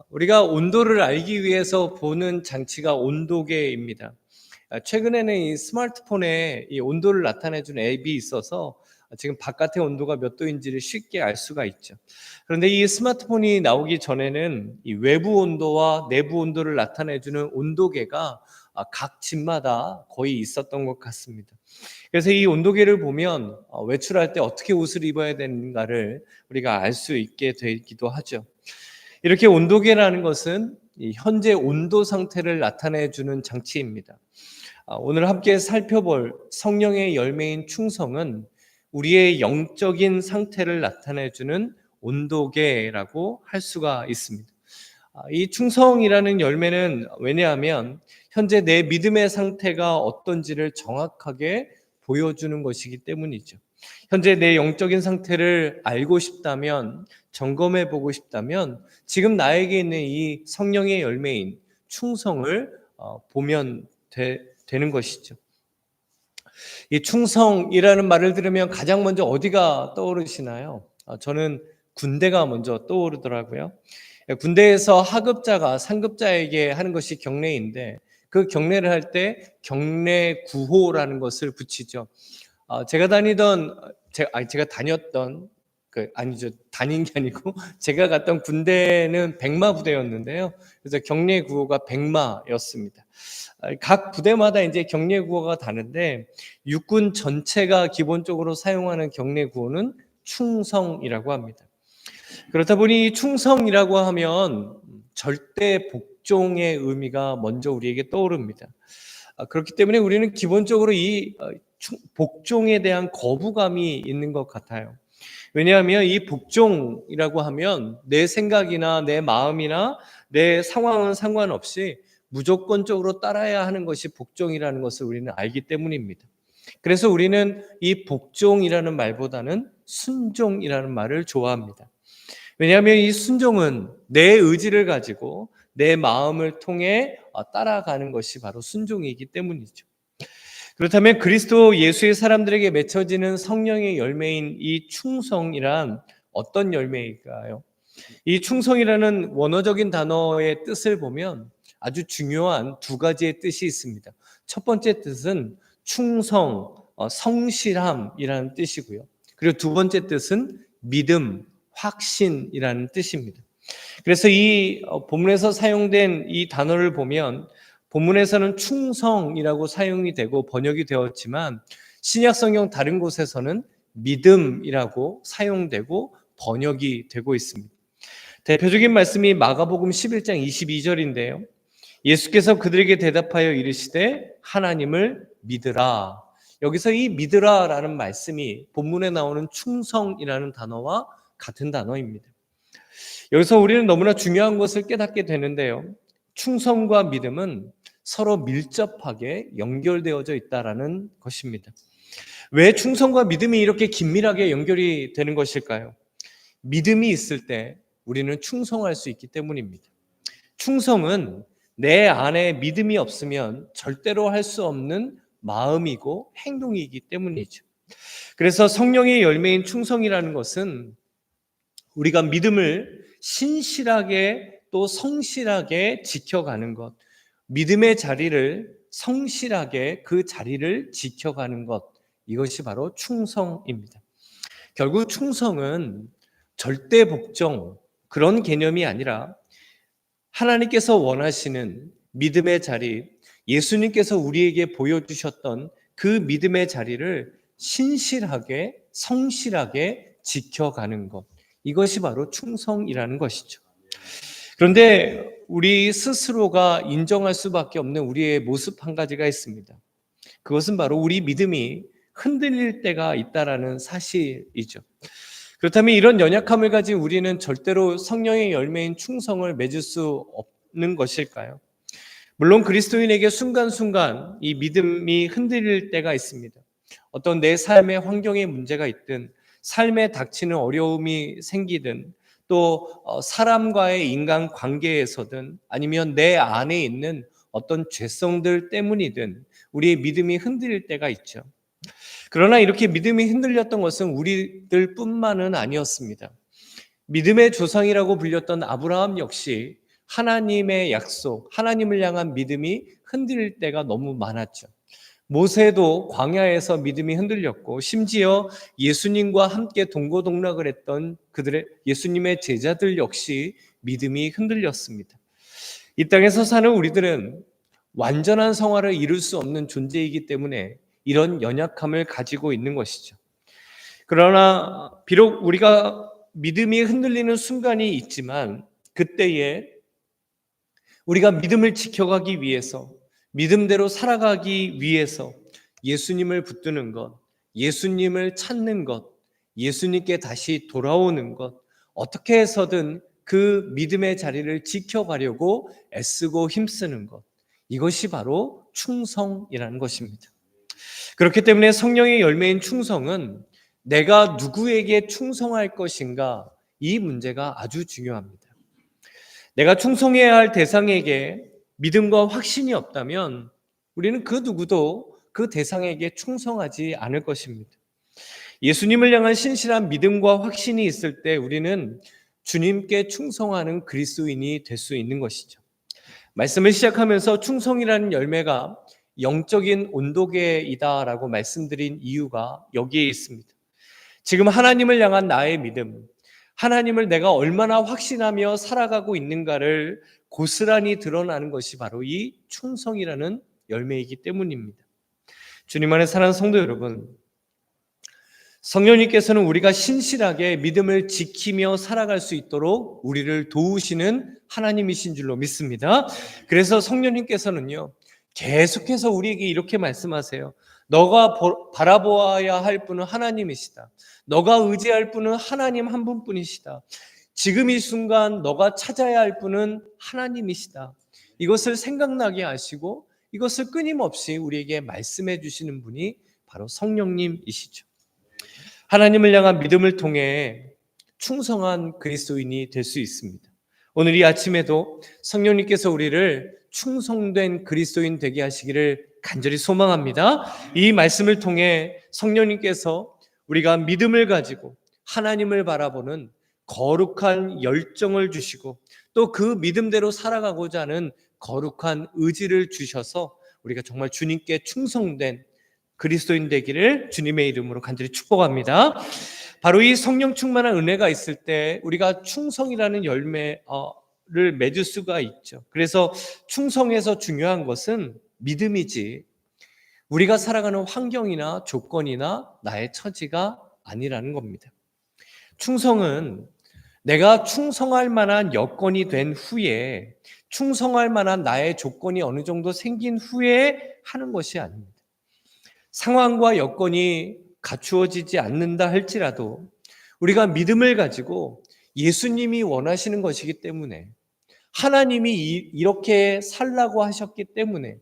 우리가 온도를 알기 위해서 보는 장치가 온도계입니다. 최근에는 이 스마트폰에 이 온도를 나타내주는 앱이 있어서 지금 바깥의 온도가 몇 도인지를 쉽게 알 수가 있죠. 그런데 이 스마트폰이 나오기 전에는 이 외부 온도와 내부 온도를 나타내주는 온도계가 각 집마다 거의 있었던 것 같습니다. 그래서 이 온도계를 보면 외출할 때 어떻게 옷을 입어야 되는가를 우리가 알 수 있게 되기도 하죠. 이렇게 온도계라는 것은 이 현재 온도 상태를 나타내 주는 장치입니다. 오늘 함께 살펴볼 성령의 열매인 충성은 우리의 영적인 상태를 나타내 주는 온도계라고 할 수가 있습니다. 이 충성이라는 열매는 왜냐하면 현재 내 믿음의 상태가 어떤지를 정확하게 보여주는 것이기 때문이죠. 현재 내 영적인 상태를 알고 싶다면, 점검해 보고 싶다면 지금 나에게 있는 이 성령의 열매인 충성을 보면 되는 것이죠. 이 충성이라는 말을 들으면 가장 먼저 어디가 떠오르시나요? 저는 군대가 먼저 떠오르더라고요. 군대에서 하급자가 상급자에게 하는 것이 경례인데, 그 경례를 할 때 경례 구호라는 것을 붙이죠. 제가 다녔던 아니죠, 다닌 게 아니고 제가 갔던 군대는 백마 부대였는데요. 그래서 경례 구호가 백마였습니다. 각 부대마다 이제 경례 구호가 다른데 육군 전체가 기본적으로 사용하는 경례 구호는 충성이라고 합니다. 그렇다 보니 충성이라고 하면 절대 복종의 의미가 먼저 우리에게 떠오릅니다. 그렇기 때문에 우리는 기본적으로 이 복종에 대한 거부감이 있는 것 같아요. 왜냐하면 이 복종이라고 하면 내 생각이나 내 마음이나 내 상황은 상관없이 무조건적으로 따라야 하는 것이 복종이라는 것을 우리는 알기 때문입니다. 그래서 우리는 이 복종이라는 말보다는 순종이라는 말을 좋아합니다. 왜냐하면 이 순종은 내 의지를 가지고 내 마음을 통해 따라가는 것이 바로 순종이기 때문이죠. 그렇다면 그리스도 예수의 사람들에게 맺혀지는 성령의 열매인 이 충성이란 어떤 열매일까요? 이 충성이라는 원어적인 단어의 뜻을 보면 아주 중요한 두 가지의 뜻이 있습니다. 첫 번째 뜻은 충성, 성실함이라는 뜻이고요. 그리고 두 번째 뜻은 믿음, 확신이라는 뜻입니다. 그래서 이 본문에서 사용된 이 단어를 보면 본문에서는 충성이라고 사용이 되고 번역이 되었지만 신약 성경 다른 곳에서는 믿음이라고 사용되고 번역이 되고 있습니다. 대표적인 말씀이 마가복음 11장 22절인데요. 예수께서 그들에게 대답하여 이르시되 하나님을 믿으라. 여기서 이 믿으라라는 말씀이 본문에 나오는 충성이라는 단어와 같은 단어입니다. 여기서 우리는 너무나 중요한 것을 깨닫게 되는데요. 충성과 믿음은 서로 밀접하게 연결되어져 있다는 것입니다. 왜 충성과 믿음이 이렇게 긴밀하게 연결이 되는 것일까요? 믿음이 있을 때 우리는 충성할 수 있기 때문입니다. 충성은 내 안에 믿음이 없으면 절대로 할 수 없는 마음이고 행동이기 때문이죠. 그래서 성령의 열매인 충성이라는 것은 우리가 믿음을 신실하게 또 성실하게 지켜가는 것, 믿음의 자리를 성실하게 그 자리를 지켜가는 것, 이것이 바로 충성입니다. 결국 충성은 절대 복종, 그런 개념이 아니라 하나님께서 원하시는 믿음의 자리, 예수님께서 우리에게 보여주셨던 그 믿음의 자리를 신실하게, 성실하게 지켜가는 것, 이것이 바로 충성이라는 것이죠. 그런데 우리 스스로가 인정할 수밖에 없는 우리의 모습 한 가지가 있습니다. 그것은 바로 우리 믿음이 흔들릴 때가 있다라는 사실이죠. 그렇다면 이런 연약함을 가진 우리는 절대로 성령의 열매인 충성을 맺을 수 없는 것일까요? 물론 그리스도인에게 순간순간 이 믿음이 흔들릴 때가 있습니다. 어떤 내 삶의 환경에 문제가 있든 삶에 닥치는 어려움이 생기든 또 사람과의 인간 관계에서든 아니면 내 안에 있는 어떤 죄성들 때문이든 우리의 믿음이 흔들릴 때가 있죠. 그러나 이렇게 믿음이 흔들렸던 것은 우리들뿐만은 아니었습니다. 믿음의 조상이라고 불렸던 아브라함 역시 하나님의 약속, 하나님을 향한 믿음이 흔들릴 때가 너무 많았죠. 모세도 광야에서 믿음이 흔들렸고, 심지어 예수님과 함께 동고동락을 했던 그들의 예수님의 제자들 역시 믿음이 흔들렸습니다. 이 땅에서 사는 우리들은 완전한 성화를 이룰 수 없는 존재이기 때문에 이런 연약함을 가지고 있는 것이죠. 그러나 비록 우리가 믿음이 흔들리는 순간이 있지만, 그때에 우리가 믿음을 지켜가기 위해서, 믿음대로 살아가기 위해서 예수님을 붙드는 것, 예수님을 찾는 것, 예수님께 다시 돌아오는 것, 어떻게 해서든 그 믿음의 자리를 지켜가려고 애쓰고 힘쓰는 것, 이것이 바로 충성이라는 것입니다. 그렇기 때문에 성령의 열매인 충성은 내가 누구에게 충성할 것인가, 이 문제가 아주 중요합니다. 내가 충성해야 할 대상에게 믿음과 확신이 없다면 우리는 그 누구도 그 대상에게 충성하지 않을 것입니다. 예수님을 향한 신실한 믿음과 확신이 있을 때 우리는 주님께 충성하는 그리스도인이 될 수 있는 것이죠. 말씀을 시작하면서 충성이라는 열매가 영적인 온도계이다라고 말씀드린 이유가 여기에 있습니다. 지금 하나님을 향한 나의 믿음, 하나님을 내가 얼마나 확신하며 살아가고 있는가를 고스란히 드러나는 것이 바로 이 충성이라는 열매이기 때문입니다. 주님 안에 사랑하는 성도 여러분, 성령님께서는 우리가 신실하게 믿음을 지키며 살아갈 수 있도록 우리를 도우시는 하나님이신 줄로 믿습니다. 그래서 성령님께서는요, 계속해서 우리에게 이렇게 말씀하세요. 너가 바라보아야 할 분은 하나님이시다. 너가 의지할 분은 하나님 한 분뿐이시다. 지금 이 순간 너가 찾아야 할 분은 하나님이시다. 이것을 생각나게 하시고 이것을 끊임없이 우리에게 말씀해 주시는 분이 바로 성령님이시죠. 하나님을 향한 믿음을 통해 충성한 그리스도인이 될 수 있습니다. 오늘 이 아침에도 성령님께서 우리를 충성된 그리스도인 되게 하시기를 간절히 소망합니다. 이 말씀을 통해 성령님께서 우리가 믿음을 가지고 하나님을 바라보는 거룩한 열정을 주시고 또 그 믿음대로 살아가고자 하는 거룩한 의지를 주셔서 우리가 정말 주님께 충성된 그리스도인 되기를 주님의 이름으로 간절히 축복합니다. 바로 이 성령 충만한 은혜가 있을 때 우리가 충성이라는 열매를 맺을 수가 있죠. 그래서 충성에서 중요한 것은 믿음이지 우리가 살아가는 환경이나 조건이나 나의 처지가 아니라는 겁니다. 충성은 내가 충성할 만한 여건이 된 후에, 충성할 만한 나의 조건이 어느 정도 생긴 후에 하는 것이 아닙니다. 상황과 여건이 갖추어지지 않는다 할지라도 우리가 믿음을 가지고 예수님이 원하시는 것이기 때문에, 하나님이 이렇게 살라고 하셨기 때문에,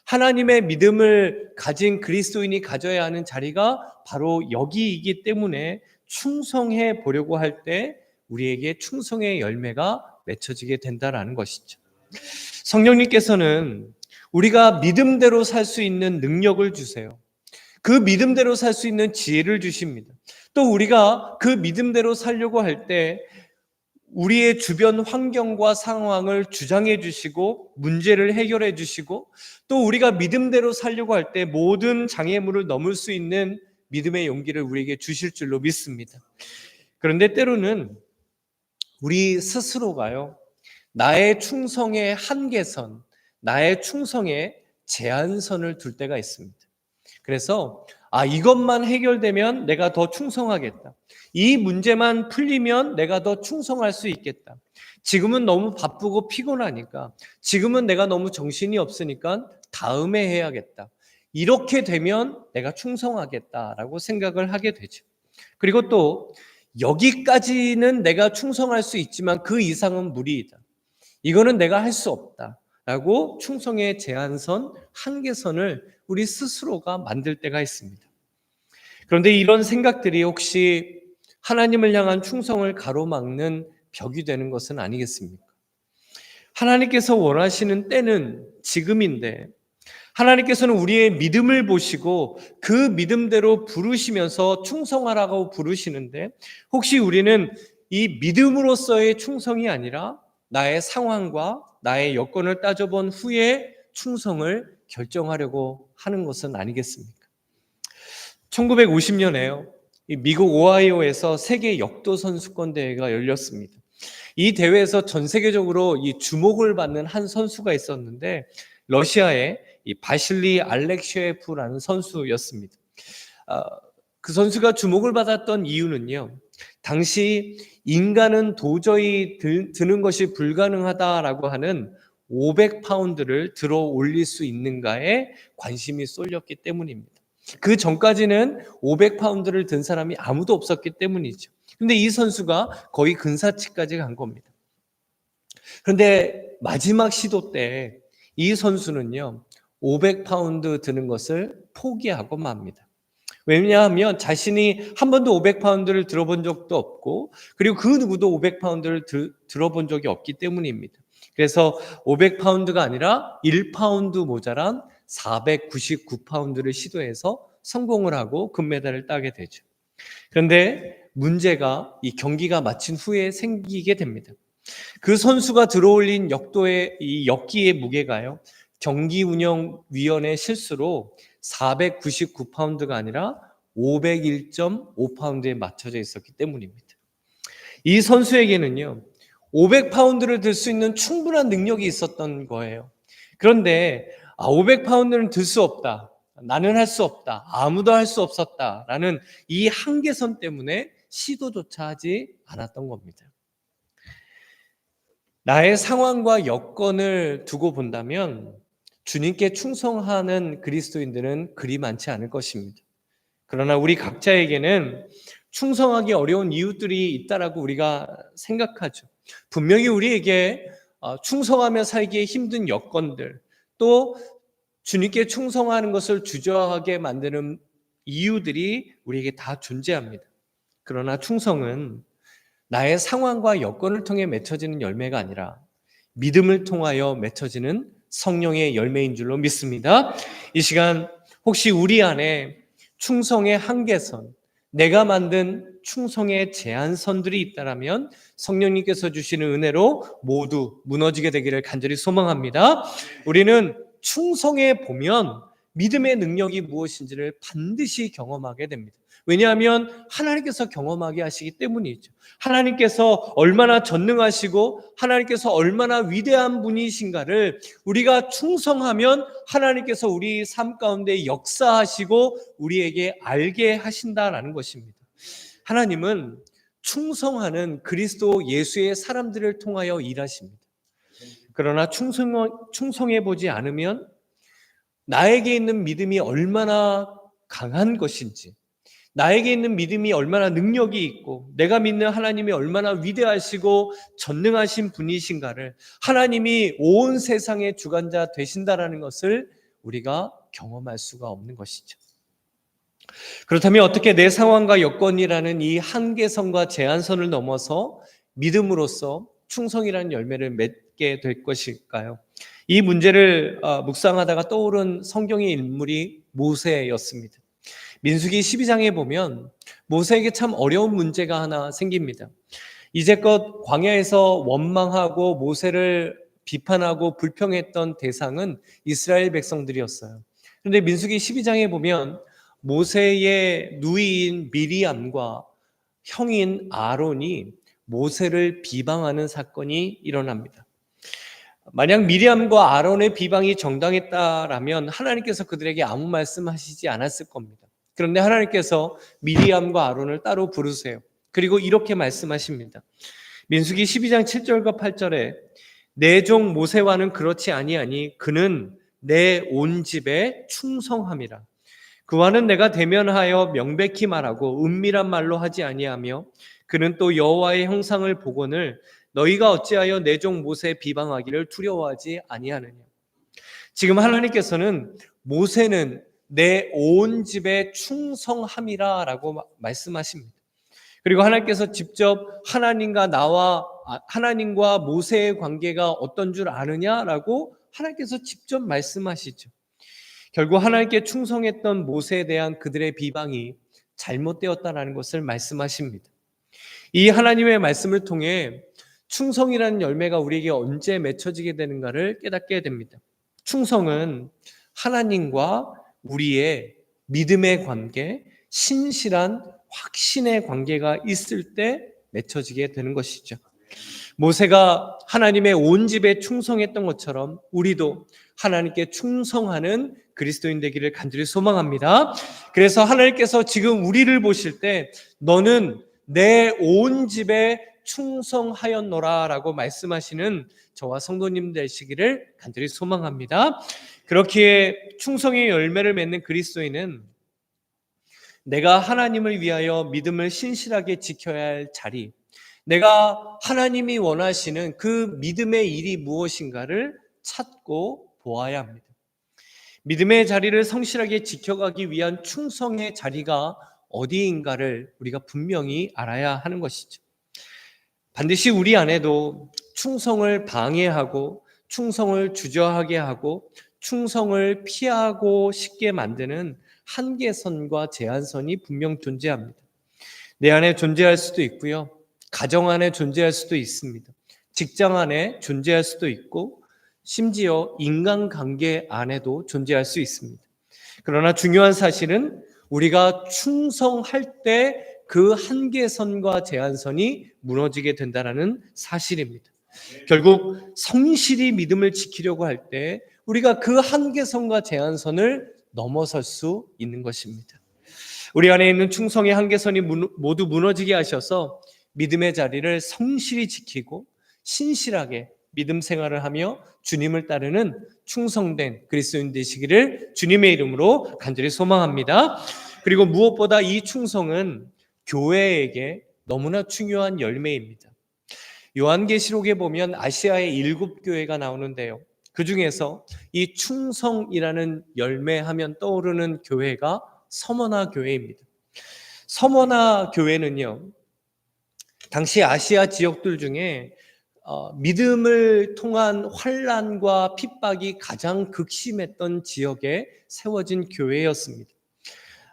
하나님의 믿음을 가진 그리스도인이 가져야 하는 자리가 바로 여기이기 때문에 충성해 보려고 할 때 우리에게 충성의 열매가 맺혀지게 된다는 것이죠. 성령님께서는 우리가 믿음대로 살 수 있는 능력을 주세요. 그 믿음대로 살 수 있는 지혜를 주십니다. 또 우리가 그 믿음대로 살려고 할 때 우리의 주변 환경과 상황을 주장해 주시고 문제를 해결해 주시고 또 우리가 믿음대로 살려고 할 때 모든 장애물을 넘을 수 있는 믿음의 용기를 우리에게 주실 줄로 믿습니다. 그런데 때로는 우리 스스로가요, 나의 충성의 한계선, 나의 충성의 제한선을 둘 때가 있습니다. 그래서 이것만 해결되면 내가 더 충성하겠다. 이 문제만 풀리면 내가 더 충성할 수 있겠다. 지금은 너무 바쁘고 피곤하니까, 지금은 내가 너무 정신이 없으니까 다음에 해야겠다. 이렇게 되면 내가 충성하겠다라고 생각을 하게 되죠. 그리고 또 여기까지는 내가 충성할 수 있지만 그 이상은 무리이다. 이거는 내가 할 수 없다. 라고 충성의 제한선, 한계선을 우리 스스로가 만들 때가 있습니다. 그런데 이런 생각들이 혹시 하나님을 향한 충성을 가로막는 벽이 되는 것은 아니겠습니까? 하나님께서 원하시는 때는 지금인데, 하나님께서는 우리의 믿음을 보시고 그 믿음대로 부르시면서 충성하라고 부르시는데, 혹시 우리는 이 믿음으로서의 충성이 아니라 나의 상황과 나의 여건을 따져본 후에 충성을 결정하려고 하는 것은 아니겠습니까? 1950년에요. 미국 오하이오에서 세계 역도 선수권 대회가 열렸습니다. 이 대회에서 전 세계적으로 이 주목을 받는 한 선수가 있었는데 러시아의 이 바실리 알렉셰프라는 선수였습니다. 그 선수가 주목을 받았던 이유는요. 당시 인간은 도저히 드는 것이 불가능하다라고 하는 500파운드를 들어 올릴 수 있는가에 관심이 쏠렸기 때문입니다. 그 전까지는 500파운드를 든 사람이 아무도 없었기 때문이죠. 근데 이 선수가 거의 근사치까지 간 겁니다. 그런데 마지막 시도 때 이 선수는요, 500파운드 드는 것을 포기하고 맙니다. 왜냐하면 자신이 한 번도 500파운드를 들어본 적도 없고, 그리고 그 누구도 500파운드를 들어본 적이 없기 때문입니다. 그래서 500파운드가 아니라 1파운드 모자란 499파운드를 시도해서 성공을 하고 금메달을 따게 되죠. 그런데 문제가 이 경기가 마친 후에 생기게 됩니다. 그 선수가 들어올린 역도의 이 역기의 무게가요, 경기운영위원회 실수로 499파운드가 아니라 501.5파운드에 맞춰져 있었기 때문입니다. 이 선수에게는요, 500파운드를 들 수 있는 충분한 능력이 있었던 거예요. 그런데 500파운드는 들 수 없다, 나는 할 수 없다, 아무도 할 수 없었다라는 이 한계선 때문에 시도조차 하지 않았던 겁니다. 나의 상황과 여건을 두고 본다면 주님께 충성하는 그리스도인들은 그리 많지 않을 것입니다. 그러나 우리 각자에게는 충성하기 어려운 이유들이 있다라고 우리가 생각하죠. 분명히 우리에게 충성하며 살기에 힘든 여건들, 또 주님께 충성하는 것을 주저하게 만드는 이유들이 우리에게 다 존재합니다. 그러나 충성은 나의 상황과 여건을 통해 맺혀지는 열매가 아니라 믿음을 통하여 맺혀지는 성령의 열매인 줄로 믿습니다. 이 시간 혹시 우리 안에 충성의 한계선, 내가 만든 충성의 제한선들이 있다면 성령님께서 주시는 은혜로 모두 무너지게 되기를 간절히 소망합니다. 우리는 충성에 보면 믿음의 능력이 무엇인지를 반드시 경험하게 됩니다. 왜냐하면 하나님께서 경험하게 하시기 때문이죠. 하나님께서 얼마나 전능하시고 하나님께서 얼마나 위대한 분이신가를 우리가 충성하면 하나님께서 우리 삶 가운데 역사하시고 우리에게 알게 하신다라는 것입니다. 하나님은 충성하는 그리스도 예수의 사람들을 통하여 일하십니다. 그러나 충성해 보지 않으면 나에게 있는 믿음이 얼마나 강한 것인지, 나에게 있는 믿음이 얼마나 능력이 있고 내가 믿는 하나님이 얼마나 위대하시고 전능하신 분이신가를, 하나님이 온 세상의 주관자 되신다라는 것을 우리가 경험할 수가 없는 것이죠. 그렇다면 어떻게 내 상황과 여건이라는 이 한계선과 제한선을 넘어서 믿음으로써 충성이라는 열매를 맺게 될 것일까요? 이 문제를 묵상하다가 떠오른 성경의 인물이 모세였습니다. 민수기 12장에 보면 모세에게 참 어려운 문제가 하나 생깁니다. 이제껏 광야에서 원망하고 모세를 비판하고 불평했던 대상은 이스라엘 백성들이었어요. 그런데 민수기 12장에 보면 모세의 누이인 미리암과 형인 아론이 모세를 비방하는 사건이 일어납니다. 만약 미리암과 아론의 비방이 정당했다라면 하나님께서 그들에게 아무 말씀하시지 않았을 겁니다. 그런데 하나님께서 미리암과 아론을 따로 부르세요. 그리고 이렇게 말씀하십니다. 민수기 12장 7절과 8절에 내 종 모세와는 그렇지 아니하니 그는 내 온 집에 충성함이라. 그와는 내가 대면하여 명백히 말하고 은밀한 말로 하지 아니하며 그는 또 여호와의 형상을 보거늘 너희가 어찌하여 내 종 모세 비방하기를 두려워하지 아니하느냐. 지금 하나님께서는 모세는 내 온 집에 충성함이라 라고 말씀하십니다. 그리고 하나님께서 직접 하나님과 모세의 관계가 어떤 줄 아느냐라고 하나님께서 직접 말씀하시죠. 결국 하나님께 충성했던 모세에 대한 그들의 비방이 잘못되었다라는 것을 말씀하십니다. 이 하나님의 말씀을 통해 충성이라는 열매가 우리에게 언제 맺혀지게 되는가를 깨닫게 됩니다. 충성은 하나님과 우리의 믿음의 관계, 신실한 확신의 관계가 있을 때 맺혀지게 되는 것이죠. 모세가 하나님의 온 집에 충성했던 것처럼 우리도 하나님께 충성하는 그리스도인 되기를 간절히 소망합니다. 그래서 하나님께서 지금 우리를 보실 때 너는 내 온 집에 충성하였노라 라고 말씀하시는 저와 성도님 되시기를 간절히 소망합니다. 그렇기에 충성의 열매를 맺는 그리스도인은 내가 하나님을 위하여 믿음을 신실하게 지켜야 할 자리, 내가 하나님이 원하시는 그 믿음의 일이 무엇인가를 찾고 보아야 합니다. 믿음의 자리를 성실하게 지켜가기 위한 충성의 자리가 어디인가를 우리가 분명히 알아야 하는 것이죠. 반드시 우리 안에도 충성을 방해하고 충성을 주저하게 하고 충성을 피하고 싶게 만드는 한계선과 제한선이 분명 존재합니다. 내 안에 존재할 수도 있고요. 가정 안에 존재할 수도 있습니다. 직장 안에 존재할 수도 있고 심지어 인간관계 안에도 존재할 수 있습니다. 그러나 중요한 사실은 우리가 충성할 때 그 한계선과 제한선이 무너지게 된다는 사실입니다. 결국 성실히 믿음을 지키려고 할 때 우리가 그 한계선과 제한선을 넘어설 수 있는 것입니다. 우리 안에 있는 충성의 한계선이 모두 무너지게 하셔서 믿음의 자리를 성실히 지키고 신실하게 믿음 생활을 하며 주님을 따르는 충성된 그리스도인 되시기를 주님의 이름으로 간절히 소망합니다. 그리고 무엇보다 이 충성은 교회에게 너무나 중요한 열매입니다. 요한계시록에 보면 아시아의 7교회가 나오는데요. 그 중에서 이 충성이라는 열매하면 떠오르는 교회가 서머나 교회입니다. 서머나 교회는요, 당시 아시아 지역들 중에 믿음을 통한 환난과 핍박이 가장 극심했던 지역에 세워진 교회였습니다.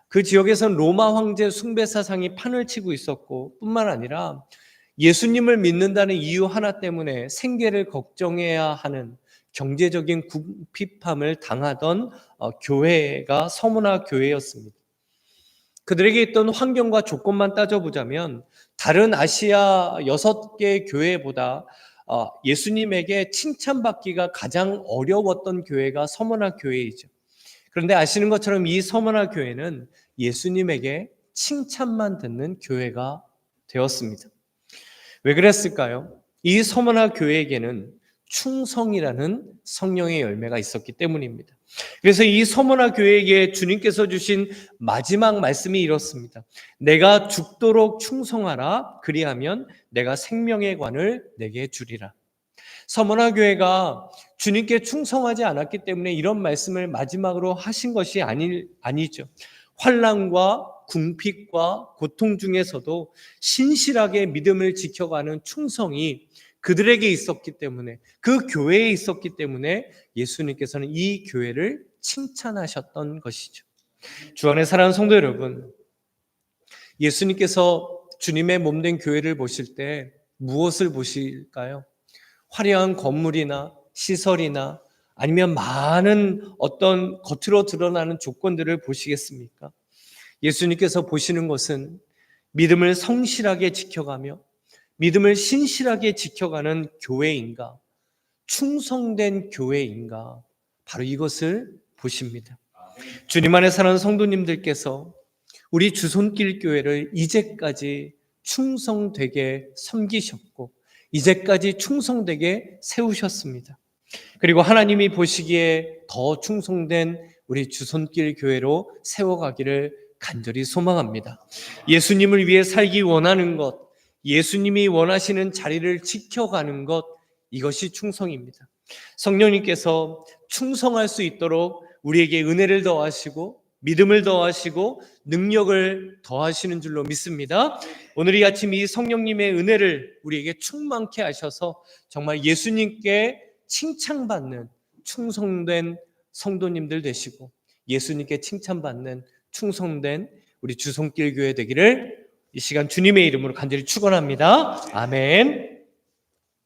그 지역에서는 로마 황제 숭배 사상이 판을 치고 있었고 뿐만 아니라 예수님을 믿는다는 이유 하나 때문에 생계를 걱정해야 하는 경제적인 궁핍함을 당하던 교회가 서머나 교회였습니다. 그들에게 있던 환경과 조건만 따져보자면 다른 아시아 6개 교회보다 예수님에게 칭찬받기가 가장 어려웠던 교회가 서머나 교회이죠. 그런데 아시는 것처럼 이 서머나 교회는 예수님에게 칭찬만 듣는 교회가 되었습니다. 왜 그랬을까요? 이 서머나 교회에게는 충성이라는 성령의 열매가 있었기 때문입니다. 그래서 이 서머나 교회에게 주님께서 주신 마지막 말씀이 이렇습니다. 내가 죽도록 충성하라. 그리하면 내가 생명의 관을 내게 주리라. 서머나 교회가 주님께 충성하지 않았기 때문에 이런 말씀을 마지막으로 하신 것이 아니죠. 환난과 궁핍과 고통 중에서도 신실하게 믿음을 지켜가는 충성이 그들에게 있었기 때문에, 그 교회에 있었기 때문에 예수님께서는 이 교회를 칭찬하셨던 것이죠. 주 안에 사랑하는 성도 여러분, 예수님께서 주님의 몸된 교회를 보실 때 무엇을 보실까요? 화려한 건물이나 시설이나 아니면 많은 어떤 겉으로 드러나는 조건들을 보시겠습니까? 예수님께서 보시는 것은 믿음을 성실하게 지켜가며 믿음을 신실하게 지켜가는 교회인가, 충성된 교회인가, 바로 이것을 보십니다. 주님 안에 사는 성도님들께서 우리 주손길 교회를 이제까지 충성되게 섬기셨고 이제까지 충성되게 세우셨습니다. 그리고 하나님이 보시기에 더 충성된 우리 주손길 교회로 세워가기를 간절히 소망합니다. 예수님을 위해 살기 원하는 것, 예수님이 원하시는 자리를 지켜가는 것, 이것이 충성입니다. 성령님께서 충성할 수 있도록 우리에게 은혜를 더하시고 믿음을 더하시고 능력을 더하시는 줄로 믿습니다. 오늘 이 아침 이 성령님의 은혜를 우리에게 충만케 하셔서 정말 예수님께 칭찬받는 충성된 성도님들 되시고 예수님께 칭찬받는 충성된 우리 주손길 교회 되기를 이 시간 주님의 이름으로 간절히 축원합니다. 아멘.